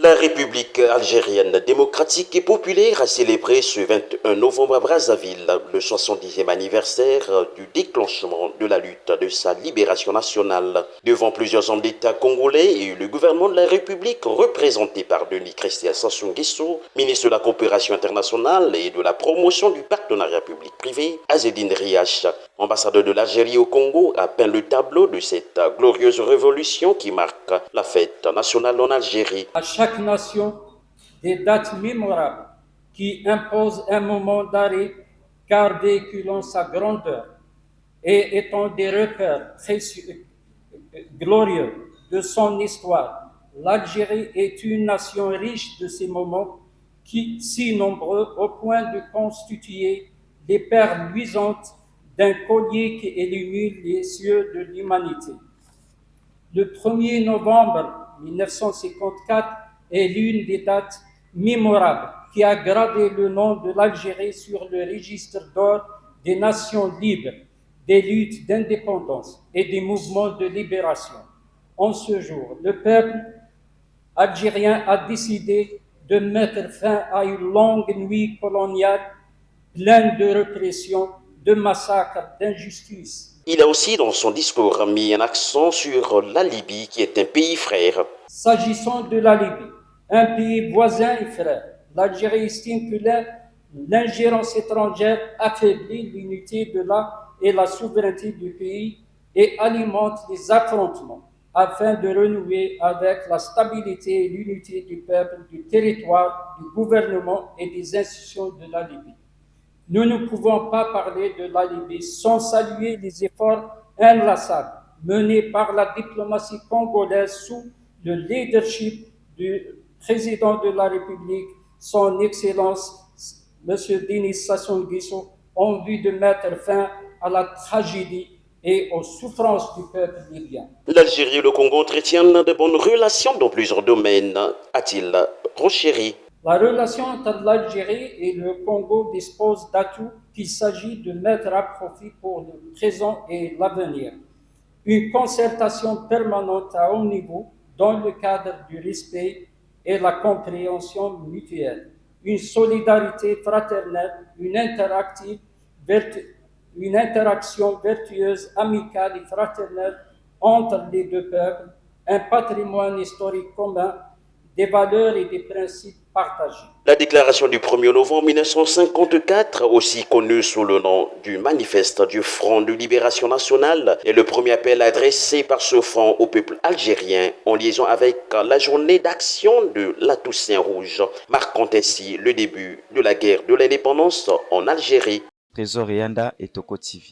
La République algérienne démocratique et populaire a célébré ce 21 novembre à Brazzaville le 70e anniversaire du déclenchement de la lutte de sa libération nationale. Devant plusieurs hommes d'État congolais et le gouvernement de la République représenté par Denis Christian Sassou Nguesso, ministre de la coopération internationale et de la promotion du partenariat public-privé, Azzedine Riache, ambassadeur de l'Algérie au Congo, a peint le tableau de cette glorieuse révolution qui marque la fête nationale en Algérie. À chaque nation, des dates mémorables qui imposent un moment d'arrêt car véhiculant sa grandeur et étant des repères glorieux de son histoire. L'Algérie est une nation riche de ces moments qui, si nombreux au point de constituer des perles luisantes d'un collier qui illumine les cieux de l'humanité. Le 1er novembre 1954 est l'une des dates mémorables qui a gravé le nom de l'Algérie sur le registre d'or des nations libres, des luttes d'indépendance et des mouvements de libération. En ce jour, le peuple algérien a décidé de mettre fin à une longue nuit coloniale pleine de répression, de massacres, d'injustices. Il a aussi dans son discours mis un accent sur la Libye qui est un pays frère. S'agissant de la Libye, un pays voisin et frère, l'Algérie estime que l'ingérence étrangère affaiblit l'unité et la souveraineté du pays et alimente les affrontements afin de renouer avec la stabilité et l'unité du peuple, du territoire, du gouvernement et des institutions de la Libye. Nous ne pouvons pas parler de la Libye sans saluer les efforts inlassables menés par la diplomatie congolaise sous le leadership du président de la République, son Excellence, M. Denis Sassou Nguesso, en vue de mettre fin à la tragédie et aux souffrances du peuple libyen. L'Algérie et le Congo entretiennent de bonnes relations dans plusieurs domaines, a-t-il renchéri. La relation entre l'Algérie et le Congo dispose d'atouts qu'il s'agit de mettre à profit pour le présent et l'avenir. Une concertation permanente à haut niveau dans le cadre du respect et la compréhension mutuelle. Une solidarité fraternelle, une interaction vertueuse, amicale et fraternelle entre les deux peuples, un patrimoine historique commun, des valeurs et des principes partagés. La déclaration du 1er novembre 1954, aussi connue sous le nom du Manifeste du Front de Libération Nationale, est le premier appel adressé par ce front au peuple algérien en liaison avec la journée d'action de la Toussaint Rouge, marquant ainsi le début de la guerre de l'indépendance en Algérie. Trésor Yanda et Toko TV.